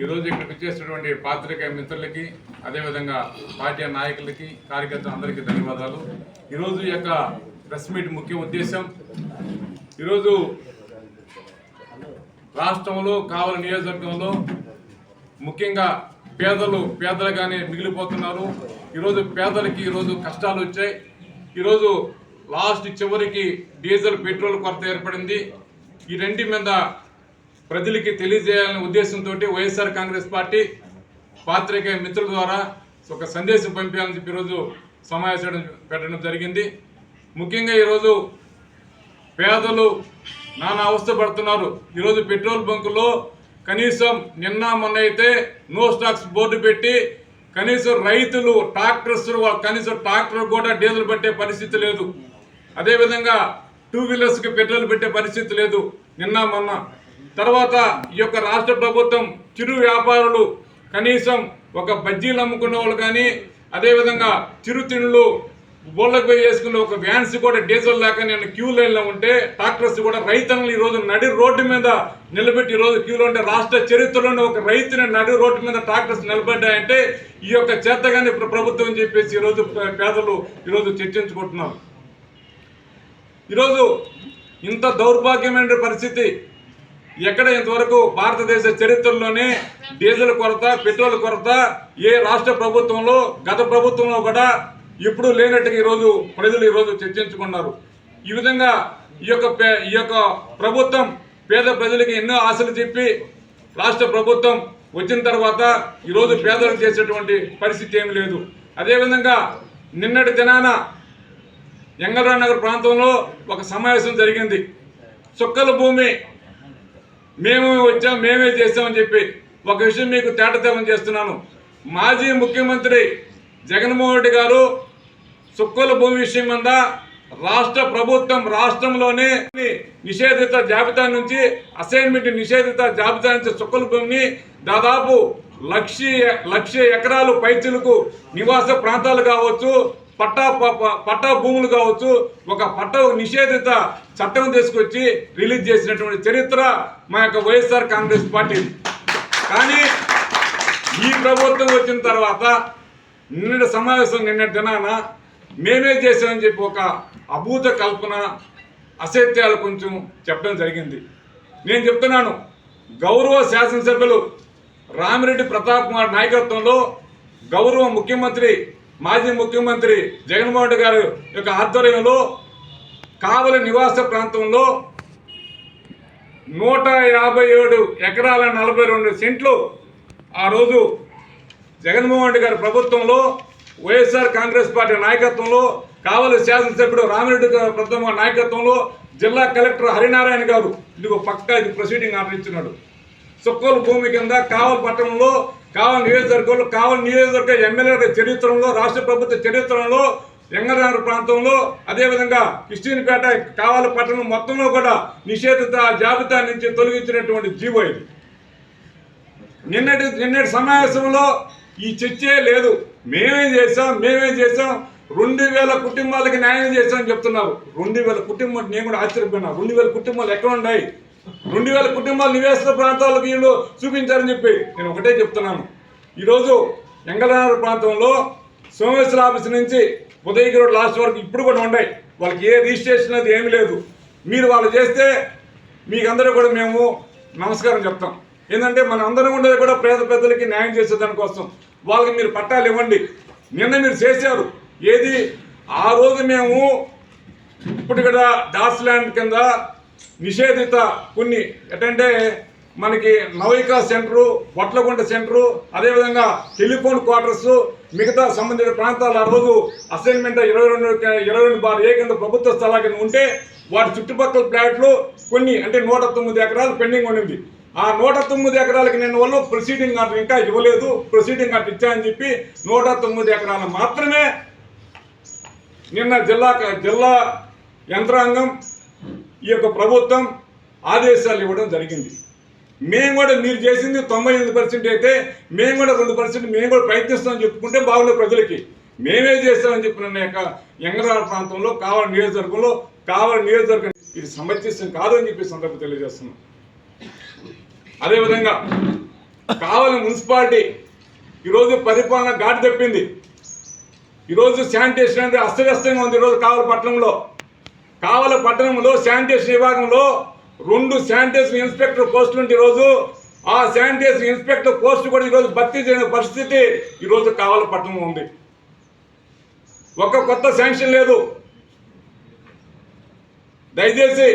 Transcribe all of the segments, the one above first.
ఈరోజు ఇక్కడికి వచ్చేసినటువంటి పాత్రికేయ మిత్రులకి, అదేవిధంగా పార్టీ నాయకులకి, కార్యకర్తలు అందరికీ ధన్యవాదాలు. ఈరోజు ఈ యొక్క ప్రెస్ మీట్ ముఖ్య ఉద్దేశం, ఈరోజు రాష్ట్రంలో కావలి నియోజకవర్గంలో ముఖ్యంగా పేదలుగానే మిగిలిపోతున్నారు. ఈరోజు పేదలకి ఈరోజు కష్టాలు వచ్చాయి. ఈరోజు చివరికి డీజిల్, పెట్రోల్ కొరత ఏర్పడింది. ఈ రెండి మీద ప్రజలకి తెలియజేయాలనే ఉద్దేశంతో వైఎస్ఆర్ కాంగ్రెస్ పార్టీ పాత్రికేయ మిత్రుల ద్వారా ఒక సందేశం పంపించాలని చెప్పి ఈరోజు సమావేశం పెట్టడం జరిగింది. ముఖ్యంగా ఈరోజు పేదలు నానా అవస్థ పడుతున్నారు. ఈరోజు పెట్రోల్ బంకుల్లో కనీసం నిన్న మొన్న అయితే నో స్టాక్స్ బోర్డు పెట్టి కనీసం రైతులు కనీసం ట్రాక్టర్ కూడా డీజిల్ పెట్టే పరిస్థితి లేదు. అదేవిధంగా 2 వీలర్స్కి పెట్రోల్ పెట్టే పరిస్థితి లేదు నిన్న మొన్న. తర్వాత ఈ యొక్క రాష్ట్ర ప్రభుత్వం చిరు వ్యాపారులు కనీసం ఒక బజ్జీలు అమ్ముకునే వాళ్ళు కానీ, అదేవిధంగా చిరుతిండ్లు బోళ్ళకు పోయి వేసుకునే ఒక వ్యాన్స్ కూడా డీజిల్ లేక నేను క్యూ లైన్లో ఉంటే ట్రాక్టర్స్ కూడా రైతులను ఈరోజు నడి రోడ్డు మీద నిలబెట్టి ఈరోజు క్యూలో ఉంటే రాష్ట్ర చరిత్రలోనే ఒక రైతుని నడి రోడ్డు మీద ట్రాక్టర్స్ నిలబడ్డాయంటే ఈ యొక్క చేతగానే ప్రభుత్వం అని చెప్పేసి ఈరోజు పేదలు ఈరోజు చర్చించుకుంటున్నారు. ఈరోజు ఇంత దౌర్భాగ్యమైన పరిస్థితి ఎక్కడ ఇంతవరకు భారతదేశ చరిత్రలోనే డీజిల్ కొరత, పెట్రోల్ కొరత ఏ రాష్ట్ర ప్రభుత్వంలో, గత ప్రభుత్వంలో కూడా ఎప్పుడూ లేనట్టుగా ఈరోజు ప్రజలు ఈరోజు చర్చించుకున్నారు. ఈ విధంగా ఈ యొక్క ప్రభుత్వం పేద ప్రజలకి ఎన్నో ఆశలు చెప్పి రాష్ట్ర ప్రభుత్వం వచ్చిన తర్వాత ఈరోజు పేదలకు చేసేటువంటి పరిస్థితి ఏమి లేదు. అదేవిధంగా నిన్నటి దినాన ఎంగళరావు నగర్ ప్రాంతంలో ఒక సమావేశం జరిగింది. చుక్కల భూమి మేము వచ్చాం, మేమే చేస్తామని చెప్పి ఒక విషయం మీకు తేటతెల్లం చేస్తున్నాను. మాజీ ముఖ్యమంత్రి జగన్మోహన్ రెడ్డి గారు చుక్కల భూమి విషయం మీద రాష్ట్ర ప్రభుత్వం రాష్ట్రంలోనే నిషేధిత జాబితా నుంచి, అసైన్మెంట్ నిషేధిత జాబితా నుంచి చుక్కల భూమిని దాదాపు 1,00,000 ఎకరాలు పైచిలకు నివాస ప్రాంతాలు కావచ్చు, పట్టా భూములు కావచ్చు, ఒక నిషేధిత చట్టం తీసుకొచ్చి రిలీజ్ చేసినటువంటి చరిత్ర మా యొక్క వైఎస్ఆర్ కాంగ్రెస్ పార్టీ. కానీ ఈ ప్రభుత్వం వచ్చిన తర్వాత నిన్నటి సమావేశం నిన్నటి దినాన మేమే చేసామని చెప్పి ఒక అభూత కల్పన, అసత్యాలు కొంచెం చెప్పడం జరిగింది. నేను చెప్తున్నాను, గౌరవ శాసనసభ్యులు రామిరెడ్డి ప్రతాప్ కుమార్ నాయకత్వంలో గౌరవ ముఖ్యమంత్రి, మాజీ ముఖ్యమంత్రి జగన్మోహన్ రెడ్డి గారి యొక్క ఆధ్వర్యంలో కావలి నివాస ప్రాంతంలో 157 ఎకరాల 42 సెంట్లు ఆ రోజు జగన్మోహన్ రెడ్డి గారి ప్రభుత్వంలో వైఎస్ఆర్ కాంగ్రెస్ పార్టీ నాయకత్వంలో కావలి శాసనసభ్యుడు రామిరెడ్డి ప్రథమ నాయకత్వంలో జిల్లా కలెక్టర్ హరినారాయణ గారు ఇదిగో పక్కా ఇది ప్రొసీడింగ్ ఆర్డర్ ఇచ్చినాడు. చుక్కల భూమి కింద కావలి పట్టణంలో, కావలి నియోజకవర్గ ఎమ్మెల్యేల చరిత్రలో, రాష్ట్ర ప్రభుత్వ చరిత్రలో, ఎంగనగర్ ప్రాంతంలో, అదేవిధంగా కిస్టిన్పేట, కావలి పట్టణం మొత్తంలో కూడా నిషేధిత జాబితా నుంచి తొలగించినటువంటి జీవో ఇది. నిన్నటి సమావేశంలో ఈ చర్చే లేదు. మేమేం చేసాం 2,000 కుటుంబాలకి న్యాయం చేశామని చెప్తున్నారు. 2,000 కుటుంబాలు, నేను కూడా ఆశ్చర్యపోయినా. 2,000 కుటుంబాలు ఎక్కడ ఉన్నాయి? 2,000 కుటుంబాలు నివేశన ప్రాంతాలకు వీళ్ళు చూపించారని చెప్పి నేను ఒకటే చెప్తున్నాను. ఈరోజు ఎంగళనగర్ ప్రాంతంలో సోమేశ్వర ఆఫీస్ నుంచి ఉదయగిరి రోడ్ లాస్ట్ వరకు ఇప్పుడు కూడా ఉన్నాయి. వాళ్ళకి ఏ రిజిస్ట్రేషన్ అది ఏమీ లేదు. మీరు వాళ్ళు చేస్తే మీకు అందరూ కూడా మేము నమస్కారం చెప్తాం. ఏంటంటే మన అందరం ఉండేది కూడా పేదలకి న్యాయం చేసేదానికోసం. వాళ్ళకి మీరు పట్టాలు ఇవ్వండి. నిన్న మీరు చేశారు ఏది? ఆ రోజు మేము ఇప్పుడు ఇక్కడ డాట్స్ ల్యాండ్ కింద నిషేధిత కొన్ని ఏంటంటే మనకి నవైకా సెంటరు, వట్లగుంట సెంటరు, అదేవిధంగా టెలిఫోన్ క్వార్టర్స్, మిగతా సంబంధిత ప్రాంతాలు ఆ రోజు అసైన్మెంట్ 22/A కింద ప్రభుత్వ స్థలాల కింద ఉంటే వాటి చుట్టుపక్కల ఫ్లాట్లు కొన్ని అంటే 109 ఎకరాలు పెండింగ్ ఉండింది. ఆ 109 ఎకరాలకి నేను వాళ్ళు ప్రొసీడింగ్ ఆర్డర్ ఇంకా ఇవ్వలేదు, ప్రొసీడింగ్ ఆర్డర్ ఇచ్చానని చెప్పి 109 ఎకరాలు మాత్రమే నిన్న జిల్లా యంత్రాంగం ఈ యొక్క ప్రభుత్వం ఆదేశాలు ఇవ్వడం జరిగింది. మేము కూడా మీరు చేసింది 98% అయితే మేము కూడా 2% మేము కూడా ప్రయత్నిస్తామని చెప్పుకుంటే బాగుండే ప్రజలకి. మేమే చేస్తామని చెప్పిన యొక్క యంగరాల ప్రాంతంలో కావలి నియోజకవర్గం ఇది సమంజసం కాదు అని చెప్పి సందర్భం తెలియజేస్తున్నాం. అదేవిధంగా కావలి మున్సిపాలిటీ ఈరోజు పరిపాలన గాడి తప్పింది. ఈరోజు శానిటేషన్ అంటే అస్తవ్యస్తంగా ఉంది. ఈరోజు కావలి పట్టణంలో శానిటేషన్ విభాగంలో 2 శానిటేషన్ ఇన్స్పెక్టర్ పోస్టులు ఉంటే ఈరోజు ఆ శానిటేషన్ ఇన్స్పెక్టర్ పోస్టు కూడా ఈరోజు భర్తీ చేయని పరిస్థితి ఈరోజు కావలి పట్టణంలో ఉంది. ఒక్క కొత్త శాంక్షన్ లేదు. దయచేసి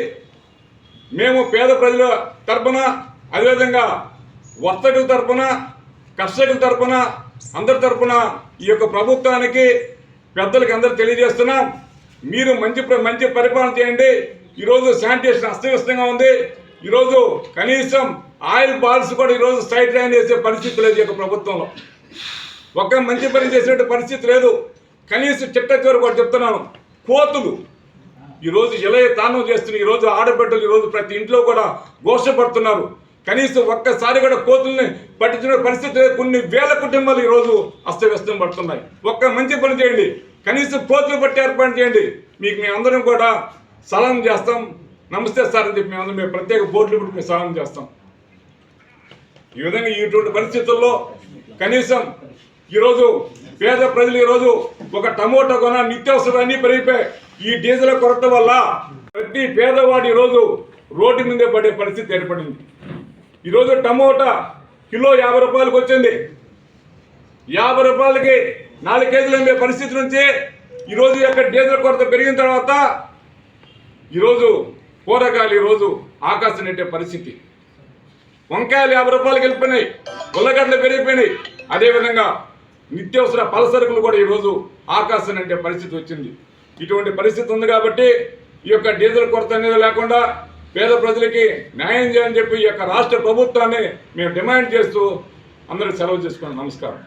మేము పేద ప్రజల తరపున, అదేవిధంగా వర్తకుల తరపున, కర్షకుల తరపున, అందరి తరపున ఈ యొక్క ప్రభుత్వానికి పెద్దలకి అందరూ తెలియజేస్తున్నాం. మీరు మంచి పరిపాలన చేయండి. ఈరోజు శానిటేషన్ అస్తవ్యస్తంగా ఉంది. ఈరోజు కనీసం ఆయిల్ బాల్స్ కూడా ఈరోజు స్ట్రైట్ లైన్ చేసే పరిస్థితి లేదు. ఈ యొక్క ప్రభుత్వంలో ఒక మంచి పని చేసినట్టు పరిస్థితి లేదు. కనీసం చిట్ట చివరి కూడా చెప్తున్నాను, కోతులు ఈరోజు ఎలా తానం చేస్తున్నారు. ఈరోజు ఆడబిడ్డలు ఈరోజు ప్రతి ఇంట్లో కూడా ఘోషపడుతున్నారు. కనీసం ఒక్కసారి కూడా కోతుల్ని పట్టించిన పరిస్థితి కొన్ని వేల కుటుంబాలు ఈరోజు అస్తవ్యస్తం పడుతున్నాయి. ఒక్క మంచి పని చేయండి, కనీసం కోతులు పట్టి ఏర్పాటు చేయండి. మేము అందరం కూడా సలాం చేస్తాం. నమస్తే సార్ అని చెప్పి మేము ప్రత్యేక బోర్డులు పెట్టి మేము సలాం చేస్తాం. ఈ విధంగా ఇటువంటి పరిస్థితుల్లో కనీసం ఈరోజు పేద ప్రజలు ఈరోజు ఒక టమోటా కొన నిత్యావసరాన్ని పెరిగిపోయి ఈ డీజిల్ కొరత వల్ల ప్రతి పేదవాడు ఈరోజు రోడ్డు మీదే పడే పరిస్థితి ఏర్పడింది. ఈరోజు టమోటా కిలో 50 రూపాయలకు వచ్చింది. 50 రూపాయలకి 4 కేజీలు అమ్మే పరిస్థితి నుంచి ఈరోజు యొక్క డీజిల్ కొరత పెరిగిన తర్వాత ఈరోజు కూరగాయలు ఈరోజు ఆకాశం నెట్టే పరిస్థితి. వంకాయలు 50 రూపాయలకి వెళ్ళిపోయినాయి, ఉల్లగడ్డలు పెరిగిపోయినాయి. అదేవిధంగా నిత్యావసర పలసరుకులు కూడా ఈరోజు ఆకాశం నెట్టే పరిస్థితి వచ్చింది. ఇటువంటి పరిస్థితి ఉంది కాబట్టి ఈ యొక్క డీజిల్ కొరత అనేది లేకుండా పేద ప్రజలకి న్యాయం చేయాలని చెప్పి ఈ యొక్క రాష్ట్ర ప్రభుత్వాన్ని మేము డిమాండ్ చేస్తూ అందరూ సెలవు చేసుకున్నాం. నమస్కారం.